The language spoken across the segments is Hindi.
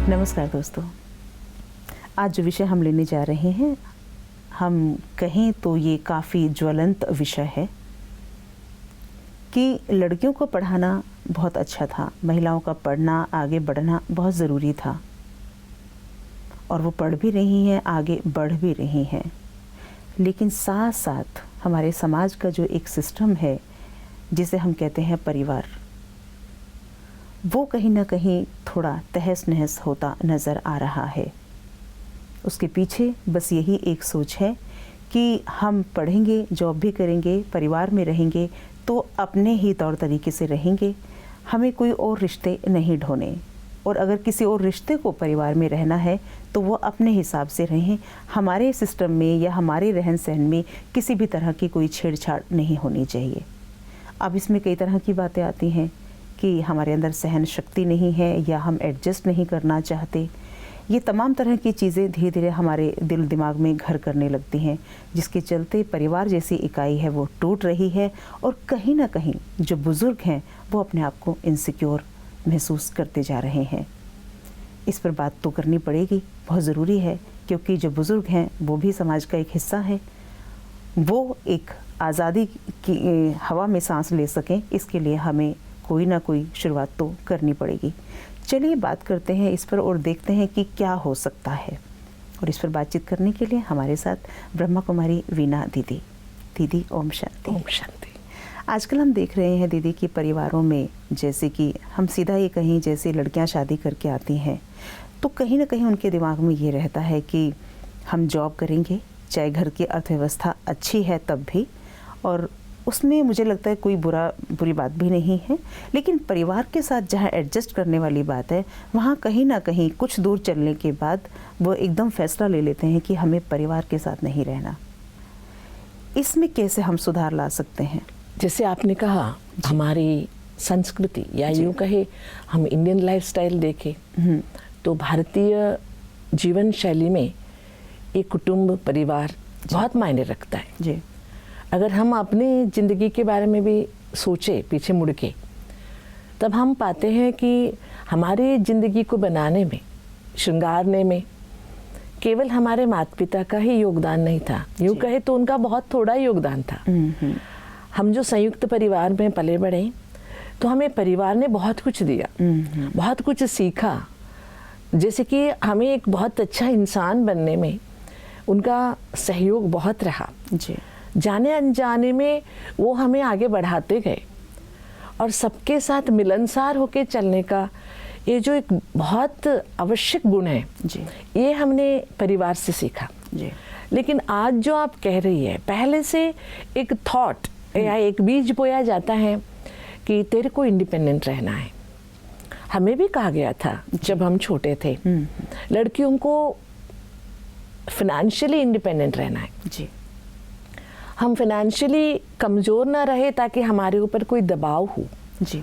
नमस्कार दोस्तों, आज जो विषय हम लेने जा रहे हैं, हम कहें तो ये काफ़ी ज्वलंत विषय है कि लड़कियों को पढ़ाना बहुत अच्छा था, महिलाओं का पढ़ना, आगे बढ़ना बहुत ज़रूरी था और वो पढ़ भी रही हैं, आगे बढ़ भी रही हैं। लेकिन साथ साथ हमारे समाज का जो एक सिस्टम है जिसे हम कहते हैं परिवार, वो कहीं ना कहीं थोड़ा तहस नहस होता नज़र आ रहा है। उसके पीछे बस यही एक सोच है कि हम पढ़ेंगे, जॉब भी करेंगे, परिवार में रहेंगे तो अपने ही तौर तरीके से रहेंगे, हमें कोई और रिश्ते नहीं ढोने, और अगर किसी और रिश्ते को परिवार में रहना है तो वो अपने हिसाब से रहें, हमारे सिस्टम में या हमारे रहन सहन में किसी भी तरह की कोई छेड़छाड़ नहीं होनी चाहिए। अब इसमें कई तरह की बातें आती हैं कि हमारे अंदर सहन शक्ति नहीं है या हम एडजस्ट नहीं करना चाहते। ये तमाम तरह की चीज़ें धीरे धीरे हमारे दिल दिमाग में घर करने लगती हैं, जिसके चलते परिवार जैसी इकाई है वो टूट रही है और कहीं ना कहीं जो बुज़ुर्ग हैं वो अपने आप को इनसिक्योर महसूस करते जा रहे हैं। इस पर बात तो करनी पड़ेगी, बहुत ज़रूरी है, क्योंकि जो बुज़ुर्ग हैं वो भी समाज का एक हिस्सा है। वो एक आज़ादी की हवा में सांस ले सकें, इसके लिए हमें कोई ना कोई शुरुआत तो करनी पड़ेगी। चलिए बात करते हैं इस पर और देखते हैं कि क्या हो सकता है। और इस पर बातचीत करने के लिए हमारे साथ ब्रह्मा कुमारी वीणा दीदी। दीदी ओम शांति। ओम शांति। आजकल हम देख रहे हैं दीदी कि परिवारों में, जैसे कि हम सीधा ये कहीं, जैसे लड़कियां शादी करके आती हैं तो कहीं ना कहीं उनके दिमाग में ये रहता है कि हम जॉब करेंगे, चाहे घर की अर्थव्यवस्था अच्छी है तब भी, और उसमें मुझे लगता है कोई बुरी बात भी नहीं है, लेकिन परिवार के साथ जहाँ एडजस्ट करने वाली बात है वहाँ कहीं ना कहीं कुछ दूर चलने के बाद वो एकदम फैसला ले लेते हैं कि हमें परिवार के साथ नहीं रहना। इसमें कैसे हम सुधार ला सकते हैं? जैसे आपने कहा, हमारी संस्कृति या यूँ कहे हम इंडियन लाइफस्टाइल देखें तो भारतीय जीवन शैली में एक कुटुंब परिवार बहुत मायने रखता है जी। अगर हम अपनी ज़िंदगी के बारे में भी सोचें पीछे मुड़ के, तब हम पाते हैं कि हमारी ज़िंदगी को बनाने में, श्रृंगारने में केवल हमारे माता पिता का ही योगदान नहीं था, यूँ कहे तो उनका बहुत थोड़ा योगदान था। हम जो संयुक्त परिवार में पले बढ़े तो हमें परिवार ने बहुत कुछ दिया, बहुत कुछ सीखा, जैसे कि हमें एक बहुत अच्छा इंसान बनने में उनका सहयोग बहुत रहा जी। जाने अनजाने में वो हमें आगे बढ़ाते गए और सबके साथ मिलनसार होकर चलने का ये जो एक बहुत आवश्यक गुण है जी, ये हमने परिवार से सीखा जी। लेकिन आज जो आप कह रही है, पहले से एक थॉट या एक बीज बोया जाता है कि तेरे को इंडिपेंडेंट रहना है। हमें भी कहा गया था जब हम छोटे थे, लड़कियों को फाइनेंशियली इंडिपेंडेंट रहना है जी। हम फाइनेंशियली कमज़ोर ना रहे ताकि हमारे ऊपर कोई दबाव हो जी।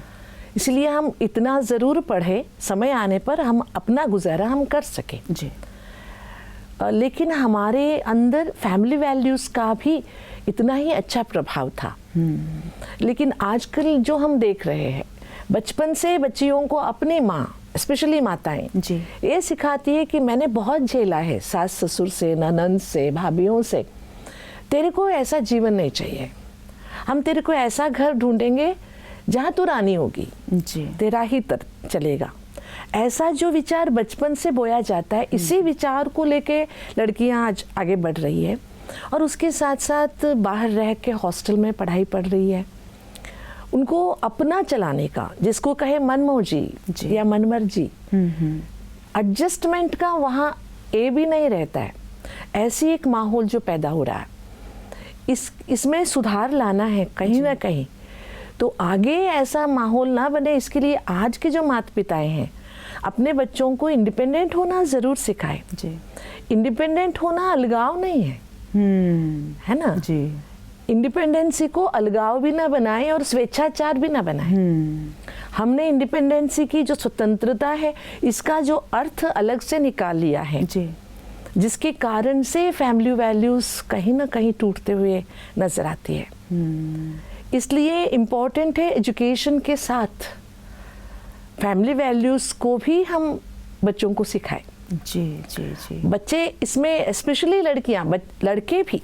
इसलिए हम इतना ज़रूर पढ़े, समय आने पर हम अपना गुजारा हम कर सके जी। लेकिन हमारे अंदर फैमिली वैल्यूज़ का भी इतना ही अच्छा प्रभाव था। लेकिन आजकल जो हम देख रहे हैं, बचपन से बच्चियों को अपनी माँ, स्पेशली माताएं जी, ये सिखाती है कि मैंने बहुत झेला है सास ससुर से, ननंद से, भाभीयों से, तेरे को ऐसा जीवन नहीं चाहिए, हम तेरे को ऐसा घर ढूंढेंगे जहाँ तू रानी होगी जी। तेरा ही चलेगा। ऐसा जो विचार बचपन से बोया जाता है, इसी विचार को लेके लड़कियां आज आगे बढ़ रही है और उसके साथ साथ बाहर रह के हॉस्टल में पढ़ाई पढ़ रही है। उनको अपना चलाने का, जिसको कहे मनमौजी या मनमर्जी, एडजस्टमेंट का वहाँ ए भी नहीं रहता है। ऐसी एक माहौल जो पैदा हो रहा है, इसमें सुधार लाना है कहीं ना कहीं, तो आगे ऐसा माहौल ना बने, इसके लिए आज के जो माता पिताएं हैं अपने बच्चों को इंडिपेंडेंट होना ज़रूर सिखाएं जी। इंडिपेंडेंट होना अलगाव नहीं है, है ना जी। इंडिपेंडेंसी को अलगाव भी ना बनाए और स्वेच्छाचार भी ना बनाए। हमने इंडिपेंडेंसी की जो स्वतंत्रता है, इसका जो अर्थ अलग से निकाल लिया है जी, जिसके कारण से फैमिली वैल्यूज़ कहीं ना कहीं टूटते हुए नजर आती है। इसलिए इम्पोर्टेंट है एजुकेशन के साथ फैमिली वैल्यूज़ को भी हम बच्चों को सिखाए। जी जी जी। बच्चे इसमें स्पेशली लड़कियां, लड़के भी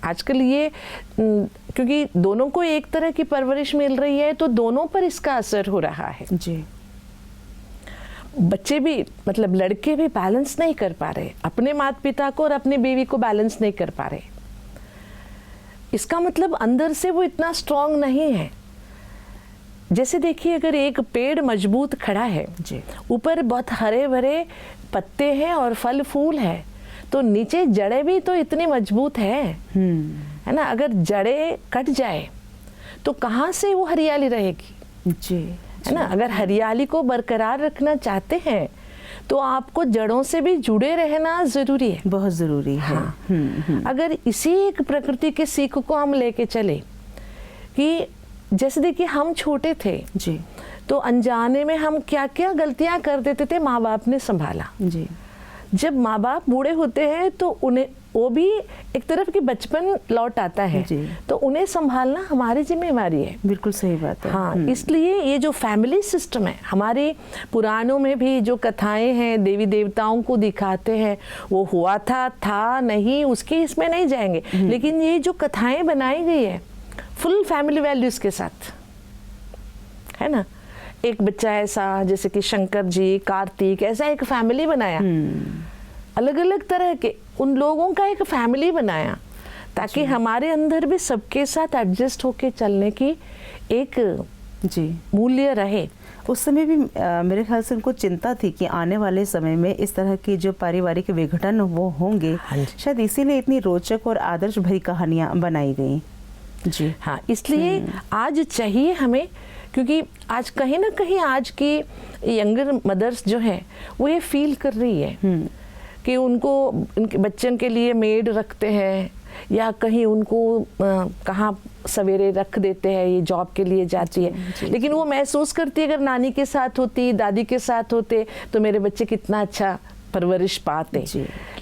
आजकल ये क्योंकि दोनों को एक तरह की परवरिश मिल रही है तो दोनों पर इसका असर हो रहा है। जी। बच्चे भी मतलब लड़के भी बैलेंस नहीं कर पा रहे, अपने माता पिता को और अपने बीवी को बैलेंस नहीं कर पा रहे। इसका मतलब अंदर से वो इतना स्ट्रांग नहीं है। जैसे देखिए, अगर एक पेड़ मजबूत खड़ा है, ऊपर बहुत हरे भरे पत्ते हैं और फल फूल है, तो नीचे जड़ें भी तो इतनी मजबूत है ना। अगर जड़ें कट जाए तो कहाँ से वो हरियाली रहेगी? जी, है ना। अगर हरियाली को बरकरार रखना चाहते हैं तो आपको जड़ों से भी जुड़े रहना जरूरी है, बहुत जरूरी है। हाँ। अगर इसी एक प्रकृति के सीख को हम लेके चले कि जैसे देखिए, हम छोटे थे जी, तो अनजाने में हम क्या क्या गलतियां कर देते थे, माँ बाप ने संभाला। जी। जब माँ बाप बूढ़े होते हैं तो उन्हें वो भी एक तरफ की बचपन लौट आता है, तो उन्हें संभालना हमारी जिम्मेवारी है। बिल्कुल सही बात है। हाँ, इसलिए ये जो फैमिली सिस्टम है, हमारे पुराणों में भी जो कथाएं हैं देवी देवताओं को दिखाते हैं, वो हुआ था नहीं, उसके इसमें नहीं जाएंगे, लेकिन ये जो कथाएं बनाई गई है फुल फैमिली वैल्यूज के साथ, है ना। एक बच्चा ऐसा जैसे कि शंकर जी, कार्तिक, ऐसा एक फैमिली बनाया, अलग अलग तरह के उन लोगों का एक फैमिली बनाया, ताकि हमारे अंदर भी सबके साथ एडजस्ट होके चलने की एक जी मूल्य रहे। उस समय भी मेरे ख्याल से उनको चिंता थी कि आने वाले समय में इस तरह की जो पारिवारिक विघटन वो होंगे, शायद इसीलिए इतनी रोचक और आदर्श भरी कहानियां बनाई गई। जी हाँ, इसलिए आज चाहिए हमें, क्योंकि आज कहीं ना कहीं आज की यंगर मदर्स जो हैं वो ये फील कर रही है कि उनको उनके बच्चों के लिए मेड रखते हैं या कहीं उनको कहाँ सवेरे रख देते हैं, ये जॉब के लिए जाती है, लेकिन वो महसूस करती है अगर नानी के साथ होती, दादी के साथ होते तो मेरे बच्चे कितना अच्छा परवरिश पाते,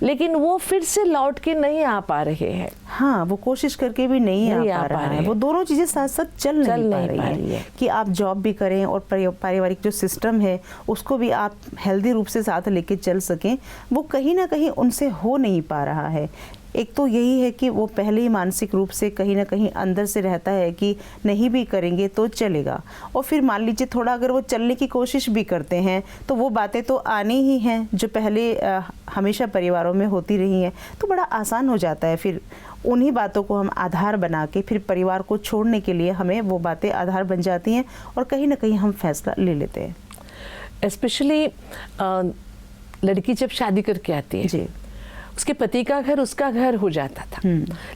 लेकिन वो फिर से लौट के नहीं आ पा रहे हैं। हाँ, वो कोशिश करके भी नहीं आ पा रहा है। वो दोनों चीजें साथ साथ चल नहीं पा रही है कि आप जॉब भी करें और पारिवारिक जो सिस्टम है उसको भी आप हेल्दी रूप से साथ लेके चल सकें, वो कहीं ना कहीं उनसे हो नहीं पा रहा है। एक तो यही है कि वो पहले ही मानसिक रूप से कहीं ना कहीं अंदर से रहता है कि नहीं भी करेंगे तो चलेगा, और फिर मान लीजिए थोड़ा अगर वो चलने की कोशिश भी करते हैं तो वो बातें तो आनी ही हैं जो पहले हमेशा परिवारों में होती रही हैं, तो बड़ा आसान हो जाता है फिर उन्हीं बातों को हम आधार बना के फिर परिवार को छोड़ने के लिए हमें वो बातें आधार बन जाती हैं और कहीं ना कहीं हम फैसला ले लेते हैं। स्पेशली लड़की जब शादी करके आती है जी, उसके पति का घर उसका घर हो जाता था,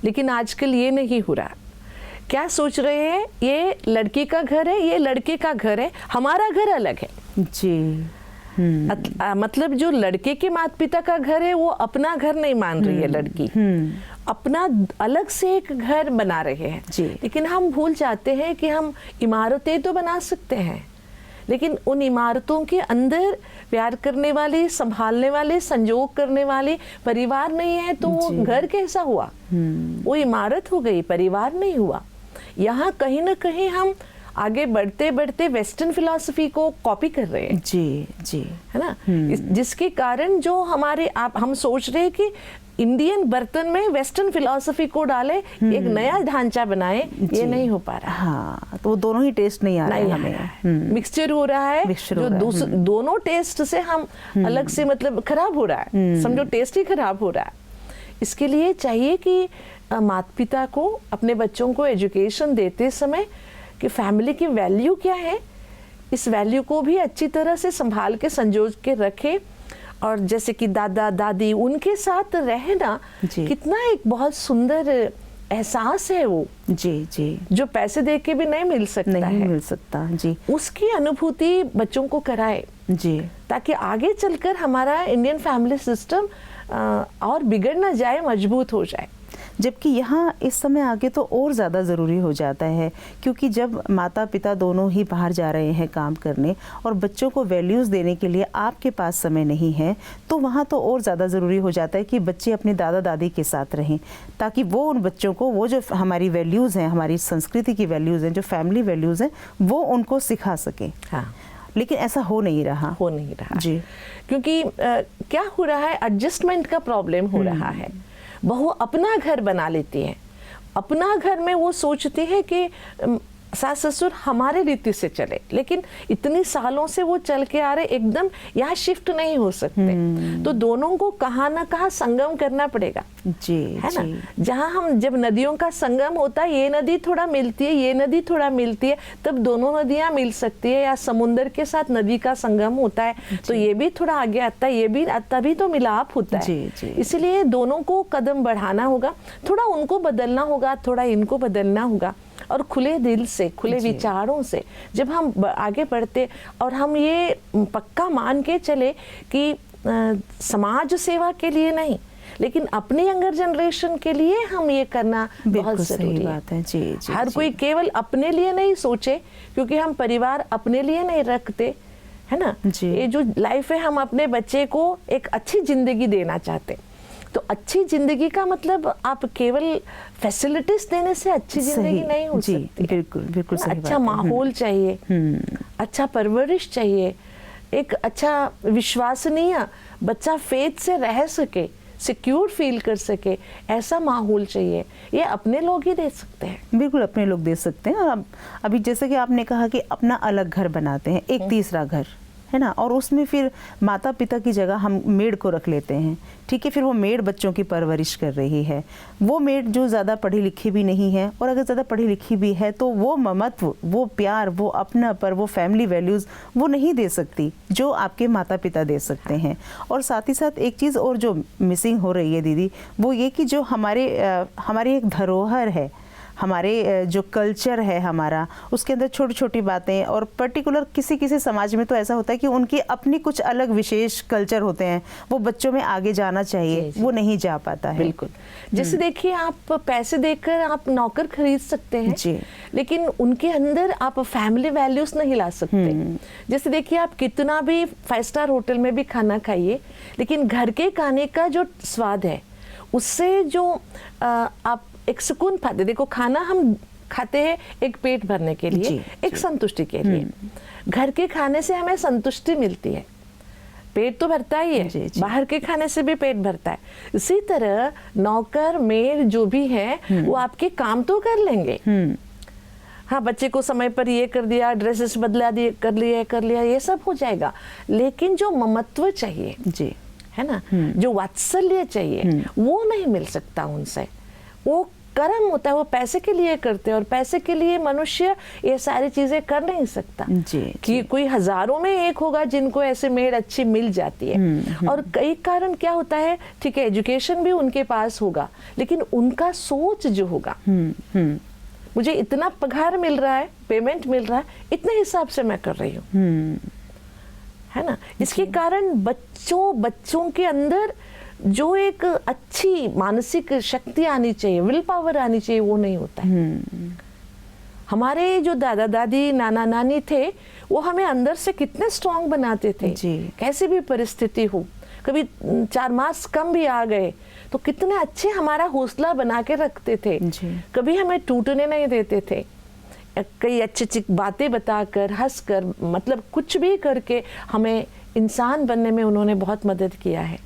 लेकिन आजकल ये नहीं हो रहा। क्या सोच रहे हैं, ये लड़की का घर है, ये लड़के का घर है, हमारा घर अलग है। जी मतलब जो लड़के के माता पिता का घर है वो अपना घर नहीं मान रही है लड़की, अपना अलग से एक घर बना रहे हैं। लेकिन हम भूल जाते हैं कि हम इमारतें तो बना सकते हैं, लेकिन उन इमारतों के अंदर प्यार करने वाले, संभालने वाले, संजोग करने वाले परिवार नहीं है तो वो घर कैसा हुआ? वो इमारत हो गई, परिवार नहीं हुआ। यहाँ कहीं ना कहीं हम आगे बढ़ते बढ़ते वेस्टर्न फिलॉसफी को कॉपी कर रहे हैं। जी जी, है ना। जिसके कारण जो हमारे हम सोच रहे हैं कि इंडियन बर्तन में वेस्टर्न फिलॉसफी को डाले, एक नया ढांचा बनाए, ये नहीं हो पा रहा। हाँ, तो वो दोनों ही टेस्ट नहीं आ रहे हमें, मिक्सचर हो रहा है, जो दोनों टेस्ट से हम अलग से मतलब खराब हो रहा है, समझो टेस्ट ही खराब हो रहा है। इसके लिए चाहिए कि माता पिता को अपने बच्चों को एजुकेशन देते समय कि फैमिली की वैल्यू क्या है, इस वैल्यू को भी अच्छी तरह से संभाल के संजो के रखे, और जैसे कि दादा दादी उनके साथ रहना कितना एक बहुत सुंदर एहसास है वो। जी जी, जो पैसे दे के भी नहीं मिल सकता, नहीं मिल सकता। जी, उसकी अनुभूति बच्चों को कराए जी, ताकि आगे चलकर हमारा इंडियन फैमिली सिस्टम और बिगड़ ना जाए, मजबूत हो जाए। जबकि यहाँ इस समय आगे तो और ज़्यादा ज़रूरी हो जाता है, क्योंकि जब माता पिता दोनों ही बाहर जा रहे हैं काम करने और बच्चों को वैल्यूज़ देने के लिए आपके पास समय नहीं है, तो वहाँ तो और ज़्यादा ज़रूरी हो जाता है कि बच्चे अपने दादा दादी के साथ रहें, ताकि वो उन बच्चों को वो जो हमारी वैल्यूज़ हैं, हमारी संस्कृति की वैल्यूज़ हैं, जो फैमिली वैल्यूज़ हैं, वो उनको सिखा सकें। हाँ, लेकिन ऐसा हो नहीं रहा जी। क्योंकि क्या हो रहा है, एडजस्टमेंट का प्रॉब्लम हो रहा है। बहू अपना घर बना लेती है, अपना घर में वो सोचती है कि सास ससुर हमारे रीति से चले, लेकिन इतने सालों से वो चल के आ रहे, एकदम यहाँ शिफ्ट नहीं हो सकते। तो दोनों को कहाँ ना कहाँ संगम करना पड़ेगा जी, है ना। जहाँ हम जब नदियों का संगम होता है, ये नदी थोड़ा मिलती है, ये नदी थोड़ा मिलती है, तब दोनों नदियाँ मिल सकती है। या समुन्द्र के साथ नदी का संगम होता है तो ये भी थोड़ा आगे आता है, ये भी तभी तो मिलाप होता है। इसलिए दोनों को कदम बढ़ाना होगा, थोड़ा उनको बदलना होगा, थोड़ा इनको बदलना होगा। और खुले दिल से, खुले विचारों से जब हम आगे बढ़ते, और हम ये पक्का मान के चले कि समाज सेवा के लिए नहीं, लेकिन अपनी यंगर जनरेशन के लिए हम ये करना बहुत जरूरी बात है। जी, जी, हर कोई केवल अपने लिए नहीं सोचे, क्योंकि हम परिवार अपने लिए नहीं रखते, है ना। ये जो लाइफ है, हम अपने बच्चे को एक अच्छी जिंदगी देना चाहते। तो अच्छी जिंदगी का मतलब आप केवल फैसिलिटीज देने से अच्छी जिंदगी नहीं हो सकती। बिल्कुल बिल्कुल सही। अच्छा माहौल चाहिए, अच्छा परवरिश चाहिए, एक अच्छा विश्वसनीय बच्चा फेथ से रह सके, सिक्योर फील कर सके, ऐसा माहौल चाहिए। ये अपने लोग ही दे सकते हैं। बिल्कुल अपने लोग दे सकते हैं। और अभी जैसे कि आपने कहा कि अपना अलग घर बनाते हैं, एक तीसरा घर, है ना, और उसमें फिर माता पिता की जगह हम मेड को रख लेते हैं। ठीक है, फिर वो मेड बच्चों की परवरिश कर रही है। वो मेड जो ज़्यादा पढ़ी लिखी भी नहीं है, और अगर ज़्यादा पढ़ी लिखी भी है तो वो ममत्व, वो प्यार, वो अपना पर, वो फैमिली वैल्यूज़ वो नहीं दे सकती जो आपके माता पिता दे सकते हैं। और साथ ही साथ एक चीज़ और जो मिसिंग हो रही है दीदी, वो ये कि जो हमारी एक धरोहर है, हमारे जो कल्चर है हमारा, उसके अंदर छोटी छोटी बातें, और पर्टिकुलर किसी किसी समाज में तो ऐसा होता है कि उनकी अपनी कुछ अलग विशेष कल्चर होते हैं, वो बच्चों में आगे जाना चाहिए, वो नहीं जा पाता है। बिल्कुल। जैसे देखिए, आप पैसे देकर आप नौकर खरीद सकते हैं जी, लेकिन उनके अंदर आप फैमिली वैल्यूज नहीं ला सकते। जैसे देखिए, आप कितना भी 5 स्टार होटल में भी खाना खाइए, लेकिन घर के खाने का जो स्वाद है, उससे जो आप एक सुकून पाते। देखो, खाना हम खाते हैं एक पेट भरने के लिए, एक संतुष्टि के लिए। घर के खाने से हमें संतुष्टि मिलती है, पेट तो भरता ही है, बाहर के खाने से भी पेट भरता है। इसी तरह नौकर मेड जो भी है, वो आपके काम तो कर लेंगे। हाँ, बच्चे को समय पर ये कर दिया, ड्रेसेस बदला दिए, कर लिया, ये सब हो जाएगा। लेकिन जो ममत्व चाहिए जी, है ना, जो वात्सल्य चाहिए, वो नहीं मिल सकता उनसे। वो कर्म होता है, वो पैसे के लिए करते हैं, और पैसे के लिए मनुष्य ये सारी चीजें कर नहीं सकता जी, कि कोई हजारों में एक होगा जिनको ऐसे मेड अच्छी मिल जाती है। और कई कारण क्या होता है, ठीक है, एजुकेशन भी उनके पास होगा, लेकिन उनका सोच जो होगा, मुझे इतना पगार मिल रहा है, पेमेंट मिल रहा है, इतने हिसाब से मैं कर रही हूँ, है ना। इसके कारण बच्चों के अंदर जो एक अच्छी मानसिक शक्ति आनी चाहिए, विल पावर आनी चाहिए, वो नहीं होता है। हमारे जो दादा दादी, नाना नानी थे, वो हमें अंदर से कितने स्ट्रांग बनाते थे जी। कैसी भी परिस्थिति हो, कभी 4 मास कम भी आ गए तो कितने अच्छे हमारा हौसला बना के रखते थे जी। कभी हमें टूटने नहीं देते थे। कई अच्छी बातें बताकर, हंसकर, मतलब कुछ भी करके हमें इंसान बनने में उन्होंने बहुत मदद किया है।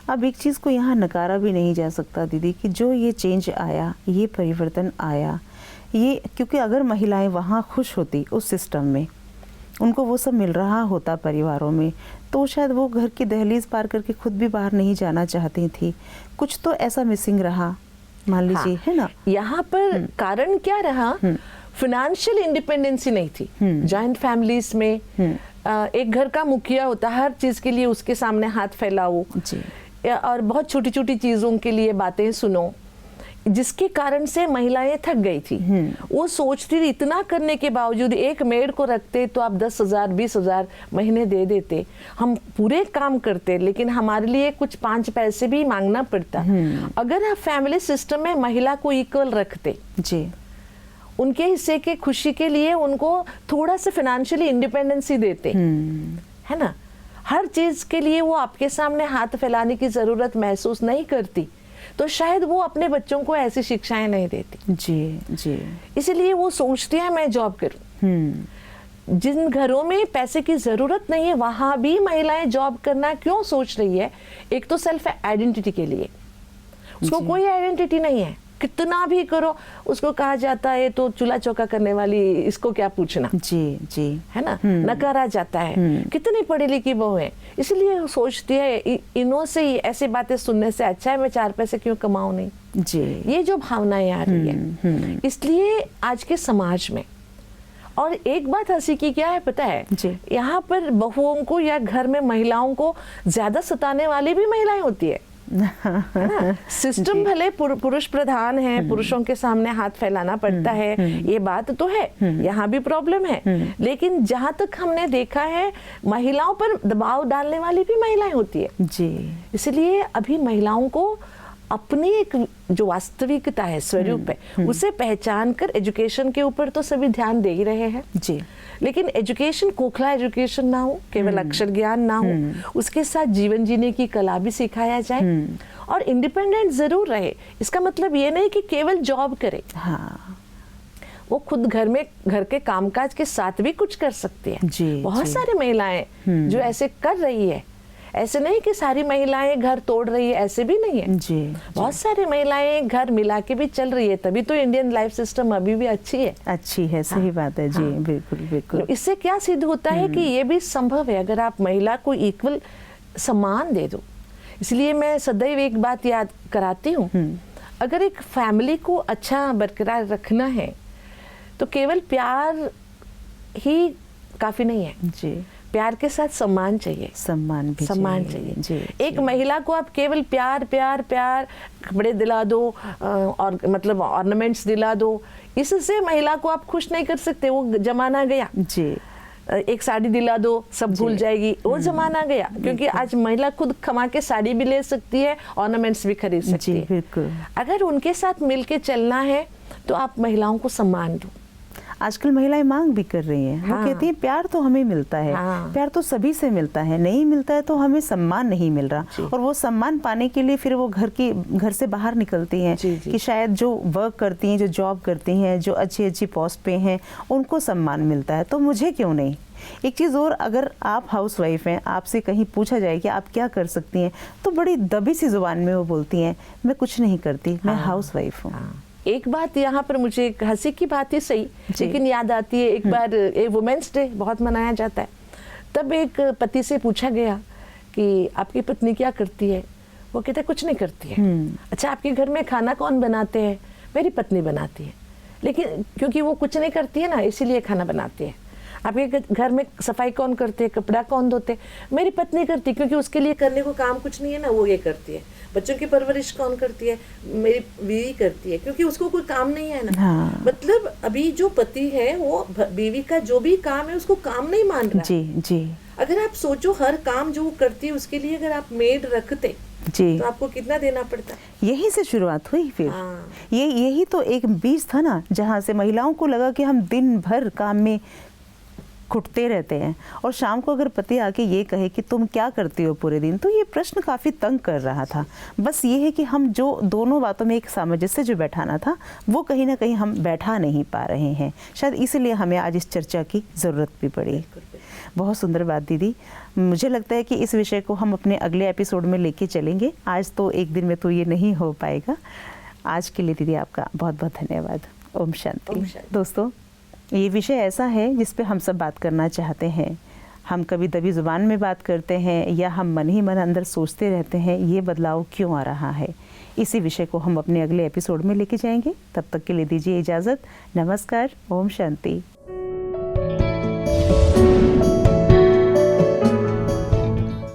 अब एक चीज़ को यहाँ नकारा भी नहीं जा सकता दीदी, कि जो ये चेंज आया, ये परिवर्तन आया, ये क्योंकि अगर महिलाएं वहाँ खुश होती उस सिस्टम में, उनको वो सब मिल रहा होता परिवारों में, तो शायद वो घर की दहलीज पार करके खुद भी बाहर नहीं जाना चाहती थी। कुछ तो ऐसा मिसिंग रहा, मान लीजिए, है ना। यहाँ पर कारण क्या रहा, फाइनेंशियल इंडिपेंडेंसी नहीं थी। जॉइंट फैमिलीज में एक घर का मुखिया होता, हर चीज के लिए उसके सामने हाथ फैलाओ जी, और बहुत छोटी छोटी चीजों के लिए बातें सुनो, जिसके कारण से महिलाएं थक गई थी। वो सोचती थी इतना करने के बावजूद एक मेड को रखते तो आप 10,000 20,000 महीने दे देते, हम पूरे काम करते, लेकिन हमारे लिए कुछ 5 पैसे भी मांगना पड़ता। अगर आप फैमिली सिस्टम में महिला को इक्वल रखते जी, उनके हिस्से के खुशी के लिए उनको थोड़ा सा फाइनेंशियली इंडिपेंडेंसी देते, है ना, हर चीज के लिए वो आपके सामने हाथ फैलाने की जरूरत महसूस नहीं करती, तो शायद वो अपने बच्चों को ऐसी शिक्षाएं नहीं देती जी जी। इसलिए वो सोचती है मैं जॉब करूं। जिन घरों में पैसे की ज़रूरत नहीं है वहाँ भी महिलाएं जॉब करना क्यों सोच रही है? एक तो सेल्फ आइडेंटिटी के लिए, उसको कोई आइडेंटिटी नहीं है, कितना भी करो उसको कहा जाता है तो चूल्हा चौका करने वाली, इसको क्या पूछना, जी जी, है ना, नकारा जाता है। कितनी पढ़ी लिखी बहू है, इसलिए सोचती है इन्हों से ही ऐसी बातें सुनने से अच्छा है मैं 4 पैसे क्यों कमाऊं नहीं। जी, ये जो भावनाएं आ रही है, इसलिए आज के समाज में। और एक बात हंसी की क्या है पता है, यहाँ पर बहुओं को या घर में महिलाओं को ज्यादा सताने वाली भी महिलाएं होती है। सिस्टम भले पुरुष प्रधान है, पुरुषों के सामने हाथ फैलाना पड़ता है, ये बात तो है, यहाँ भी प्रॉब्लम है, लेकिन जहाँ तक हमने देखा है महिलाओं पर दबाव डालने वाली भी महिलाएं होती है जी। इसलिए अभी महिलाओं को अपनी एक जो वास्तविकता है, स्वरूप है, उसे पहचान कर एजुकेशन के ऊपर तो सभी ध्यान दे ही रहे हैं जी, लेकिन एजुकेशन खोखला एजुकेशन ना हो, केवल अक्षर ज्ञान ना हो, उसके साथ जीवन जीने की कला भी सिखाया जाए और इंडिपेंडेंट जरूर रहे। इसका मतलब ये नहीं कि केवल जॉब करे, हाँ, वो खुद घर के कामकाज के साथ भी कुछ कर सकती है। बहुत सारी महिलाएं जो ऐसे कर रही है, ऐसे नहीं कि सारी महिलाएं घर तोड़ रही है, ऐसे भी नहीं है जी। बहुत सारी महिलाएं घर मिला के भी चल रही है, तभी तो इंडियन लाइफ सिस्टम अभी भी अच्छी है, सही बात है जी। बिल्कुल बिल्कुल। इससे क्या सिद्ध होता है कि ये भी संभव है अगर आप महिला को इक्वल सम्मान दे दो। इसलिए मैं सदैव एक बात याद कराती हूँ, अगर एक फैमिली को अच्छा बरकरार रखना है तो केवल प्यार ही काफी नहीं है जी, प्यार के साथ सम्मान चाहिए, सम्मान चाहिए जी। एक महिला को आप केवल प्यार प्यार प्यार कपड़े दिला दो और मतलब ऑर्नामेंट्स दिला दो, इससे महिला को आप खुश नहीं कर सकते। वो जमाना गया जी, एक साड़ी दिला दो सब भूल जाएगी, वो जमाना गया, क्योंकि आज महिला खुद कमा के साड़ी भी ले सकती है, ऑर्नामेंट्स भी खरीद सकती है। बिल्कुल। अगर उनके साथ मिलके चलना है तो आप महिलाओं को सम्मान दो। आजकल महिलाएं मांग भी कर रही हैं, वो कहती हैं प्यार तो हमें मिलता है, प्यार तो सभी से मिलता है, नहीं मिलता है तो हमें सम्मान नहीं मिल रहा। और वो सम्मान पाने के लिए फिर वो घर से बाहर निकलती हैं कि शायद जो वर्क करती हैं, जो जॉब करती हैं, जो अच्छी पोस्ट पे हैं, उनको सम्मान मिलता है, तो मुझे क्यों नहीं। एक चीज़ और, अगर आप हाउस वाइफ हैं, आपसे कहीं पूछा जाए कि आप क्या कर सकती हैं, तो बड़ी दबी सी जुबान में वो बोलती हैं मैं कुछ नहीं करती, मैं हाउस वाइफ हूँ। एक बात यहाँ पर मुझे एक हंसी की बात ही सही, लेकिन याद आती है, एक बार वुमेन्स डे बहुत मनाया जाता है, तब एक पति से पूछा गया कि आपकी पत्नी क्या करती है, वो कहता है कुछ नहीं करती है। अच्छा, आपके घर में खाना कौन बनाते हैं? मेरी पत्नी बनाती है, लेकिन क्योंकि वो कुछ नहीं करती है ना, इसीलिए खाना बनाती है। आपके घर में सफाई कौन करते है, कपड़ा कौन धोते? मेरी पत्नी करती है, क्योंकि उसके लिए करने को काम कुछ नहीं है ना, वो ये करती है। बच्चों की परवरिश कौन करती है? मेरी बीवी करती है, क्योंकि उसको कोई काम नहीं है ना। हाँ। मतलब अभी जो पति है वो बीवी का जो भी काम है उसको काम नहीं मान रहा जी जी। अगर आप सोचो हर काम जो वो करती है उसके लिए अगर आप मेड रखते जी, तो आपको कितना देना पड़ता? यही से शुरुआत हुई फिर। हाँ। यही तो एक बीज था ना, जहाँ से महिलाओं को लगा कि हम दिन भर काम में घुटते रहते हैं, और शाम को अगर पति आके ये कहे कि तुम क्या करती हो पूरे दिन, तो ये प्रश्न काफ़ी तंग कर रहा था। बस ये है कि हम जो दोनों बातों में एक सामंजस्य जो बैठाना था, वो कहीं ना कहीं हम बैठा नहीं पा रहे हैं। शायद इसलिए हमें आज इस चर्चा की ज़रूरत भी पड़ी। बहुत सुंदर बात दीदी, मुझे लगता है कि इस विषय को हम अपने अगले एपिसोड में लेके चलेंगे। आज तो एक दिन में तो ये नहीं हो पाएगा। आज के लिए दीदी आपका बहुत बहुत धन्यवाद। ओम शांति। दोस्तों, ये विषय ऐसा है जिस पे हम सब बात करना चाहते हैं। हम कभी दबी ज़ुबान में बात करते हैं या हम मन ही मन अंदर सोचते रहते हैं ये बदलाव क्यों आ रहा है। इसी विषय को हम अपने अगले एपिसोड में लेके जाएंगे। तब तक के लिए दीजिए इजाज़त। नमस्कार। ओम शांति।